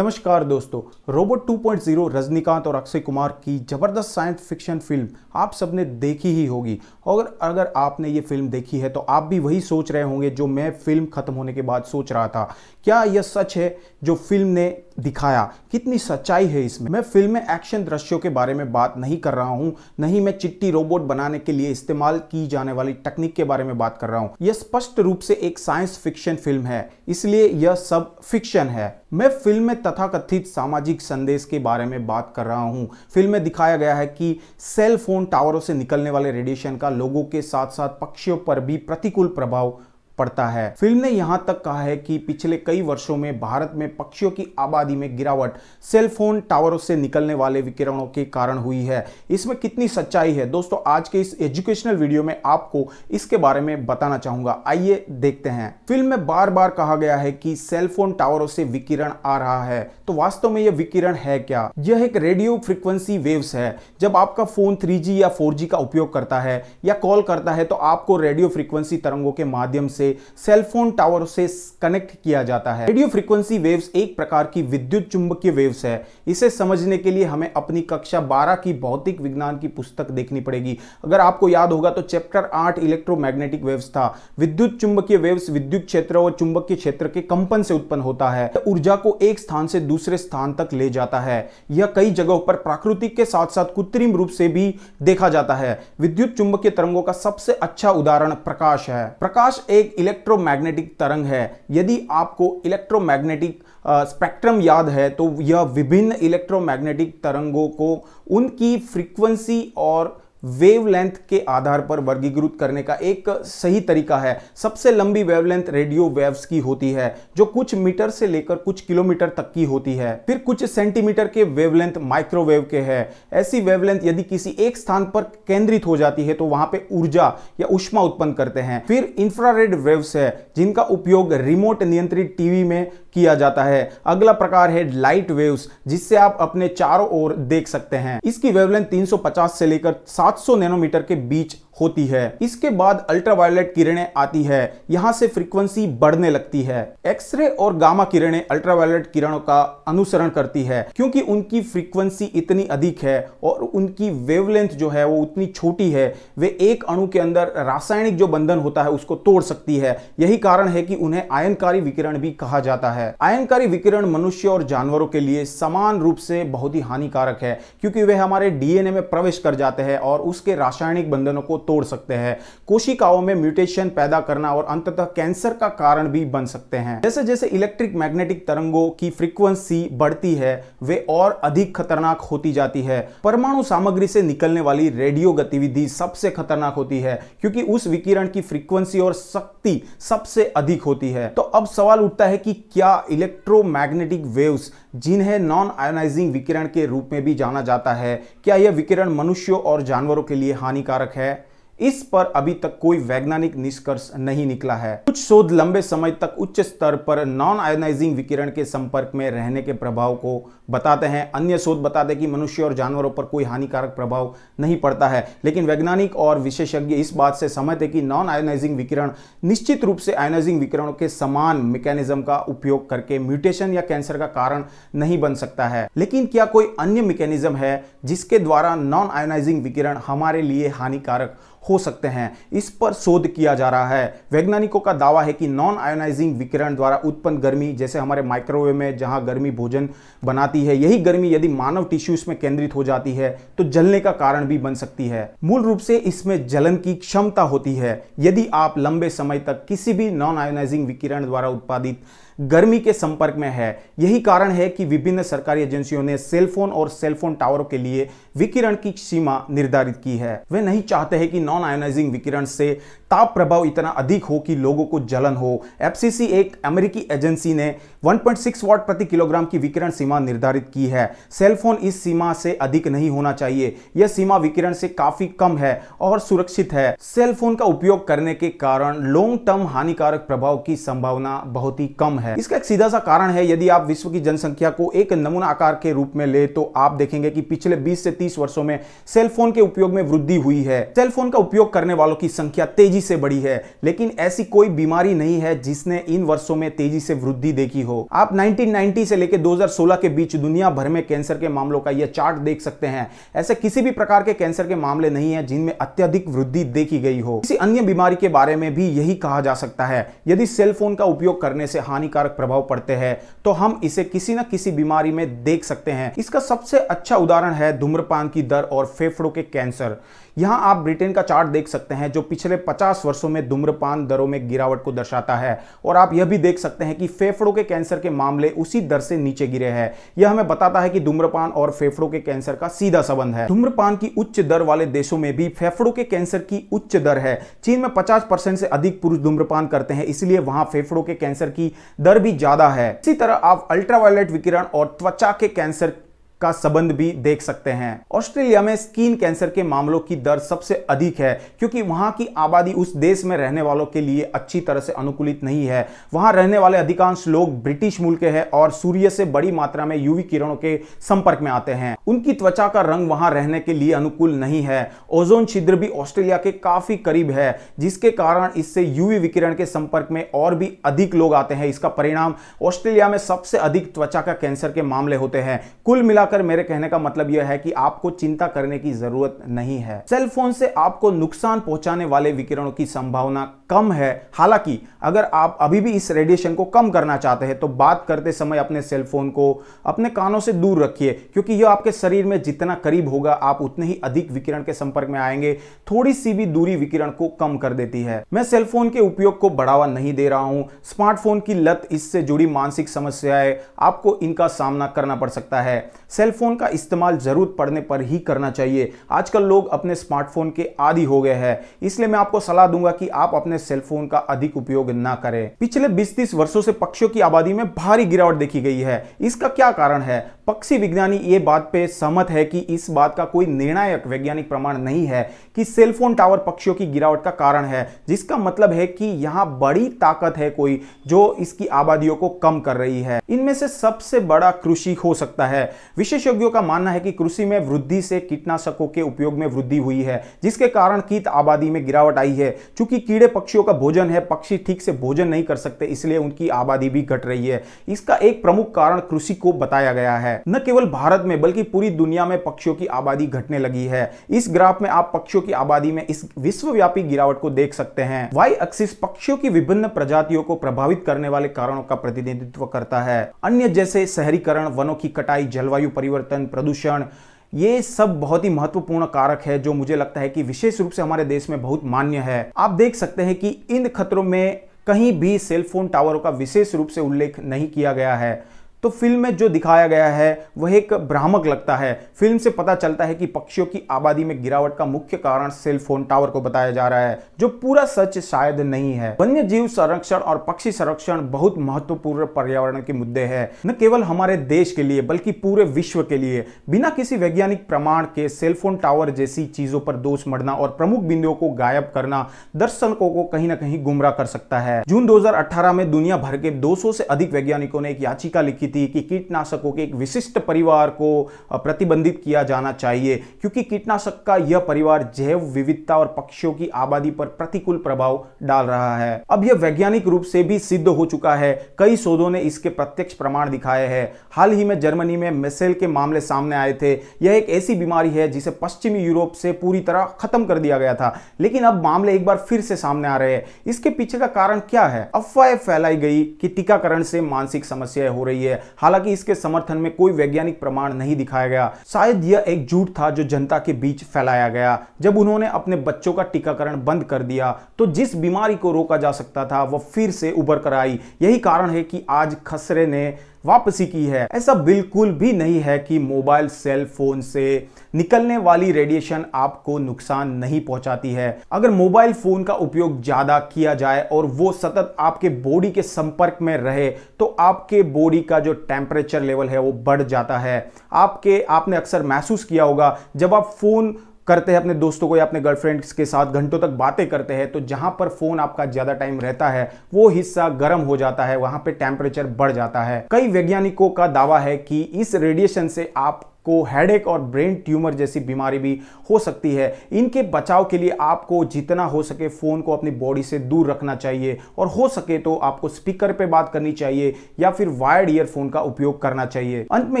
नमस्कार दोस्तों, रोबोट 2.0 रजनीकांत और अक्षय कुमार की जबरदस्त साइंस फिक्शन फिल्म आप सबने देखी ही होगी। और अगर आपने ये फिल्म देखी है तो आप भी वही सोच रहे होंगे जो मैं फिल्म खत्म होने के बाद सोच रहा था। क्या यह सच है जो फिल्म ने दिखाया? कितनी सच्चाई है इसमें? मैं फिल्म में एक्शन दृश्यों के बारे में बात नहीं कर रहा हूं, नहीं मैं चिट्टी रोबोट बनाने के लिए इस्तेमाल की जाने वाली टेक्निक के बारे में बात कर रहा हूं। यह स्पष्ट रूप से एक साइंस फिक्शन फिल्म है, इसलिए यह सब फिक्शन है। मैं फिल्म में तथाकथित सामाजिक संदेश के बारे में बात कर रहा हूं। फिल्म में दिखाया गया है कि सेल फोन टावरों से निकलने वाले रेडिएशन का लोगों के साथ साथ पक्षियों पर भी प्रतिकूल प्रभाव पड़ता है। फिल्म ने यहां तक कहा है कि पिछले कई वर्षों में भारत में पक्षियों की आबादी में गिरावट सेल फोन टावरों से निकलने वाले विकिरणों के कारण हुई है। इसमें कितनी सच्चाई है दोस्तों, आज के इस एजुकेशनल वीडियो में आपको इसके बारे में बताना चाहूंगा। आइए देखते हैं। फिल्म में बार बार कहा गया है कि सेल फोन टावरों से विकिरण आ रहा है, तो वास्तव में यह विकिरण है क्या? यह एक रेडियो फ्रीक्वेंसी वेव्स है। जब आपका फोन 3G या 4G का उपयोग करता है या कॉल करता है तो आपको रेडियो फ्रीक्वेंसी तरंगों के माध्यम से सेल फोन टावर से कनेक्ट किया जाता है। रेडियो फ्रीक्वेंसी वेव्स एक प्रकार की विद्युत चुंबकीय वेव्स है। इसे समझने के लिए हमें अपनी कक्षा 12 की भौतिक विज्ञान की पुस्तक देखनी पड़ेगी। अगर आपको याद होगा तो चैप्टर 8 इलेक्ट्रोमैग्नेटिक वेव्स था। विद्युत चुंबकीय वेव्स विद्युत क्षेत्र और चुंबकीय क्षेत्र के कंपन से उत्पन्न होता है। ऊर्जा को एक स्थान से दूसरे स्थान तक ले जाता है। यह कई जगहों पर प्राकृतिक के साथ साथ कृत्रिम रूप से भी देखा जाता है। विद्युत चुंबकीय तरंगों का सबसे अच्छा उदाहरण प्रकाश है। प्रकाश एक इलेक्ट्रोमैग्नेटिक तरंग है। यदि आपको इलेक्ट्रोमैग्नेटिक स्पेक्ट्रम याद है तो यह विभिन्न इलेक्ट्रोमैग्नेटिक तरंगों को उनकी फ्रीक्वेंसी और वेवलेंथ के आधार पर वर्गीकृत करने का एक सही तरीका है। सबसे लंबी वेवलेंथ रेडियो वेव्स की होती है जो कुछ मीटर से लेकर कुछ किलोमीटर तक की होती है। फिर कुछ सेंटीमीटर के वेवलेंथ माइक्रोवेव के है। ऐसी वेवलेंथ यदि किसी एक स्थान पर केंद्रित हो जाती है तो वहां पे ऊर्जा या ऊष्मा उत्पन्न करते हैं। फिर इंफ्रारेड वेव्स है जिनका उपयोग रिमोट नियंत्रित टीवी में किया जाता है। अगला प्रकार है लाइट वेव्स, जिससे आप अपने चारों ओर देख सकते हैं। इसकी वेवलेंथ 350 से लेकर 700 नैनोमीटर के बीच होती है। इसके बाद अल्ट्रावायलेट किरणें आती है। यहां से फ्रीक्वेंसी बढ़ने लगती है। एक्सरे और गामा किरणें अल्ट्रावायलेट किरणों का अनुसरण करती है क्योंकि उनकी फ्रीक्वेंसी इतनी अधिक है और उनकी वेवलेंथ जो है वो उतनी छोटी है। वे एक अणु के अंदर रासायनिक जो बंधन होता है उसको तोड़ सकती है। यही कारण है कि उन्हें आयनकारी विकिरण भी कहा जाता है। आयनकारी विकिरण मनुष्य और जानवरों के लिए समान रूप से बहुत ही हानिकारक है क्योंकि वे हमारे डीएनए में प्रवेश कर जाते हैं और उसके रासायनिक बंधनों को तोड़ सकते हैं। कोशिकाओं में म्यूटेशन पैदा करना और अंततः कैंसर का कारण भी बन सकते हैं। जैसे जैसे इलेक्ट्रिक मैग्नेटिक तरंगों की फ्रीक्वेंसी बढ़ती है वे और अधिक खतरनाक होती जाती है। परमाणु सामग्री से निकलने वाली रेडियो गतिविधि सबसे खतरनाक होती है क्योंकि उस विकिरण की फ्रीक्वेंसी और शक्ति सबसे अधिक होती है। तो अब सवाल उठता है कि क्या इलेक्ट्रोमैग्नेटिक वेव्स, जिन्हें नॉन आयोनाइजिंग विकिरण के रूप में भी जाना जाता है, क्या यह विकिरण मनुष्यों और जानवरों के लिए हानिकारक है? इस पर अभी तक कोई वैज्ञानिक निष्कर्ष नहीं निकला है। कुछ शोध लंबे समय तक उच्च स्तर पर नॉन आयोनाइजिंग विकिरण के संपर्क में रहने के प्रभाव को बताते हैं। अन्य शोध बताते हैं कि मनुष्य और जानवरों पर कोई हानिकारक प्रभाव नहीं पड़ता है। लेकिन वैज्ञानिक और विशेषज्ञ इस बात से सहमत है कि नॉन आयोनाइजिंग विकिरण निश्चित रूप से आयोनाइजिंग विकिरणों के समान मैकेनिज्म का उपयोग करके म्यूटेशन या कैंसर का कारण नहीं बन सकता है। लेकिन क्या कोई अन्य मैकेनिज्म है जिसके द्वारा नॉन आयोनाइजिंग विकिरण हमारे लिए हानिकारक हो सकते हैं? इस पर शोध किया जा रहा है। वैज्ञानिकों का दावा है कि नॉन आयोनाइजिंग विकिरण द्वारा उत्पन्न गर्मी, जैसे हमारे माइक्रोवेव में जहां गर्मी भोजन बनाती है, यही गर्मी यदि मानव टिश्यूज में केंद्रित हो जाती है तो जलने का कारण भी बन सकती है। मूल रूप से इसमें जलन की क्षमता होती है यदि आप लंबे समय तक किसी भी नॉन आयोनाइजिंग विकिरण द्वारा उत्पादित गर्मी के संपर्क में है। यही कारण है कि विभिन्न सरकारी एजेंसियों ने सेलफोन और सेलफोन टावरों के लिए विकिरण की सीमा निर्धारित की है। वे नहीं चाहते हैं कि नॉन आयोनाइजिंग विकिरण से ताप प्रभाव इतना अधिक हो कि लोगों को जलन हो। एफसीसी, एक अमेरिकी एजेंसी, ने 1.6 वाट प्रति किलोग्राम की विकिरण सीमा निर्धारित की है। सेलफोन इस सीमा से अधिक नहीं होना चाहिए। यह सीमा विकिरण से काफी कम है और सुरक्षित है। सेलफोन का उपयोग करने के कारण लॉन्ग टर्म हानिकारक प्रभाव की संभावना बहुत ही कम है। है। इसका एक सीधा सा कारण है, यदि आप विश्व की जनसंख्या को एक नमूना आकार के रूप में ले तो आप देखेंगे कि पिछले 20 से 30 वर्षों में सेल फोन के उपयोग में वृद्धि हुई है। सेल फोन का उपयोग करने वालों की संख्या तेजी से बढ़ी है, लेकिन ऐसी कोई बीमारी नहीं है जिसने इन वर्षों में तेजी से वृद्धि देखी हो। आप 1990 से लेकर 2016 के बीच दुनिया भर में कैंसर के मामलों का यह चार्ट देख सकते हैं। ऐसे किसी भी प्रकार के कैंसर के मामले नहीं है जिनमें अत्यधिक वृद्धि देखी गई हो। किसी अन्य बीमारी के बारे में भी यही कहा जा सकता है। यदि सेल फोन का उपयोग करने से हानिकारक प्रभाव पड़ते हैं तो हम इसे किसी न किसी बीमारी में देख सकते हैं। इसका सबसे अच्छा उदाहरण है धूम्रपान की दर और फेफड़ों के कैंसर। यहां आप ब्रिटेन का चार्ट देख सकते हैं जो पिछले 50 वर्षों में धूम्रपान दरों में गिरावट को दर्शाता है, और आप यह भी देख सकते हैं कि फेफड़ों के कैंसर के मामले उसी दर से नीचे गिरे हैं। यह हमें बताता है कि धूम्रपान और फेफड़ों के कैंसर का सीधा संबंध है। धूम्रपान की उच्च दर वाले देशों में भी फेफड़ों के कैंसर की उच्च दर है। चीन में 50% से अधिक पुरुष धूम्रपान करते हैं, इसलिए वहां फेफड़ों के कैंसर की दर भी ज्यादा है। इसी तरह आप अल्ट्रावायलेट विकिरण और त्वचा के कैंसर का संबंध भी देख सकते हैं। ऑस्ट्रेलिया में स्किन कैंसर के मामलों की दर सबसे अधिक है, क्योंकि वहां की आबादी उस देश में रहने वालों के लिए अच्छी तरह से अनुकूलित नहीं है। वहां रहने वाले अधिकांश लोग ब्रिटिश मूल के हैं और सूर्य से बड़ी मात्रा में यूवी किरणों के संपर्क में आते हैं। उनकी त्वचा का रंग वहां रहने के लिए अनुकूल नहीं है। ओजोन छिद्र भी ऑस्ट्रेलिया के काफी करीब है, जिसके कारण इससे यूवी विकिरण के संपर्क में और भी अधिक लोग आते हैं। इसका परिणाम ऑस्ट्रेलिया में सबसे अधिक त्वचा का कैंसर के मामले होते हैं। कुल मिलाकर मेरे कहने का मतलब यह है कि आपको चिंता करने की जरूरत नहीं है। सेल फोन से आपको नुकसान पहुंचाने वाले विकिरणों की संभावना कम है। हालांकि अगर आप अभी भी इस रेडिएशन को कम करना चाहते हैं तो बात करते समय अपने सेल फोन को अपने कानों से दूर रखिए, क्योंकि यह आपके शरीर में जितना करीब होगा आप उतने ही अधिक विकिरण के संपर्क में आएंगे। थोड़ी सी भी दूरी विकिरण को कम कर देती है। मैं सेल फोन के उपयोग को बढ़ावा नहीं दे रहा हूं। स्मार्टफोन की लत, इससे जुड़ी मानसिक समस्याएं, आपको इनका सामना करना पड़ सकता है। सेल फोन का इस्तेमाल जरूरत पड़ने पर ही करना चाहिए। आजकल लोग अपने स्मार्टफोन के आदी हो गए हैं, इसलिए मैं आपको सलाह दूंगा कि आप अपने सेल फोन का अधिक उपयोग ना करें। पिछले 20-30 वर्षों से पक्षियों की आबादी में भारी गिरावट देखी गई है। इसका क्या कारण है? पक्षी विज्ञानी ये बात पे सहमत है कि इस बात का कोई निर्णायक वैज्ञानिक प्रमाण नहीं है कि सेल फोन टावर पक्षियों की गिरावट का कारण है, जिसका मतलब है कि यहां बड़ी ताकत है कोई जो इसकी आबादियों को कम कर रही है। इनमें से सबसे बड़ा कृषि हो सकता है। विशेषज्ञों का मानना है कि कृषि में वृद्धि से कीटनाशकों के उपयोग में वृद्धि हुई है, जिसके कारण कीट आबादी में गिरावट आई है। चूंकि कीड़े पक्षियों का भोजन है, पक्षी ठीक से भोजन नहीं कर सकते, इसलिए उनकी आबादी भी घट रही है। इसका एक प्रमुख कारण कृषि को बताया गया है। न केवल भारत में बल्कि पूरी दुनिया में पक्षियों की आबादी घटने लगी है। इस ग्राफ में आप पक्षियों की आबादी में इस विश्वव्यापी गिरावट को देख सकते हैं। वाई एक्सिस पक्षियों की विभिन्न प्रजातियों को प्रभावित करने वाले कारणों का प्रतिनिधित्व करता है। अन्य जैसे शहरीकरण, वनों की कटाई, जलवायु परिवर्तन, प्रदूषण, ये सब बहुत ही महत्वपूर्ण कारक है जो मुझे लगता है कि विशेष रूप से हमारे देश में बहुत मान्य है। आप देख सकते हैं कि इन खतरों में कहीं भी सेल फोन टावरों का विशेष रूप से उल्लेख नहीं किया गया है। तो फिल्म में जो दिखाया गया है वह एक भ्रामक लगता है। फिल्म से पता चलता है कि पक्षियों की आबादी में गिरावट का मुख्य कारण सेल फोन टावर को बताया जा रहा है, जो पूरा सच शायद नहीं है। वन्य जीव संरक्षण और पक्षी संरक्षण बहुत महत्वपूर्ण पर्यावरण के मुद्दे हैं, न केवल हमारे देश के लिए बल्कि पूरे विश्व के लिए। बिना किसी वैज्ञानिक प्रमाण के सेल फोन टावर जैसी चीजों पर दोष मढ़ना और प्रमुख बिंदुओं को गायब करना दर्शकों को कहीं ना कहीं गुमराह कर सकता है। जून 2018 में दुनिया भर के 200 से अधिक वैज्ञानिकों ने एक याचिका लिखी थी कि कीटनाशकों के एक विशिष्ट परिवार को प्रतिबंधित किया जाना चाहिए, क्योंकि कीटनाशक का यह परिवार जैव विविधता और पक्षियों की आबादी पर प्रतिकूल प्रभाव डाल रहा है। अब यह वैज्ञानिक रूप से भी सिद्ध हो चुका है। कई शोधों ने इसके प्रत्यक्ष प्रमाण दिखाए हैं। हाल ही में जर्मनी में मेसेल के मामले सामने आए थे। यह एक ऐसी बीमारी है जिसे पश्चिमी यूरोप से पूरी तरह खत्म कर दिया गया था, लेकिन अब मामले एक बार फिर से सामने आ रहे हैं। इसके पीछे का कारण क्या है? अफवाहें फैलाई गई कि टीकाकरण से मानसिक समस्याएं हो रही है। हालांकि इसके समर्थन में कोई वैज्ञानिक प्रमाण नहीं दिखाया गया। शायद यह एक झूठ था जो जनता के बीच फैलाया गया। जब उन्होंने अपने बच्चों का टीकाकरण बंद कर दिया तो जिस बीमारी को रोका जा सकता था वह फिर से उभर कर आई। यही कारण है कि आज खसरे ने वापसी की है। ऐसा बिल्कुल भी नहीं है कि मोबाइल सेल फोन से निकलने वाली रेडिएशन आपको नुकसान नहीं पहुंचाती है। अगर मोबाइल फोन का उपयोग ज्यादा किया जाए और वो सतत आपके बॉडी के संपर्क में रहे तो आपके बॉडी का जो टेम्परेचर लेवल है वो बढ़ जाता है। आपने अक्सर महसूस किया होगा जब आप फोन करते हैं अपने दोस्तों को या अपने गर्लफ्रेंड्स के साथ, घंटों तक बातें करते हैं, तो जहां पर फोन आपका ज्यादा टाइम रहता है वो हिस्सा गर्म हो जाता है, वहां पे टेम्परेचर बढ़ जाता है। कई वैज्ञानिकों का दावा है कि इस रेडिएशन से आप को हेडेक और ब्रेन ट्यूमर जैसी बीमारी भी हो सकती है। इनके बचाव के लिए आपको जितना हो सके फोन को अपनी बॉडी से दूर रखना चाहिए और हो सके तो आपको स्पीकर पे बात करनी चाहिए या फिर वायर्ड ईयरफोन का उपयोग करना चाहिए। अंत में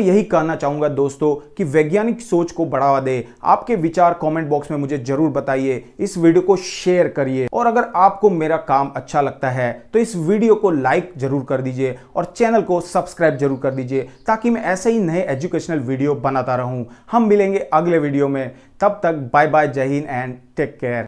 यही कहना चाहूंगा दोस्तों कि वैज्ञानिक सोच को बढ़ावा दे। आपके विचार कमेंट बॉक्स में मुझे जरूर बताइए, इस वीडियो को शेयर करिए और अगर आपको मेरा काम अच्छा लगता है तो इस वीडियो को लाइक जरूर कर दीजिए और चैनल को सब्सक्राइब जरूर कर दीजिए ताकि मैं ऐसे ही नए एजुकेशनल वीडियो बनाता रहूं। हम मिलेंगे अगले वीडियो में, तब तक बाय बाय, जय हिंद एंड टेक केयर।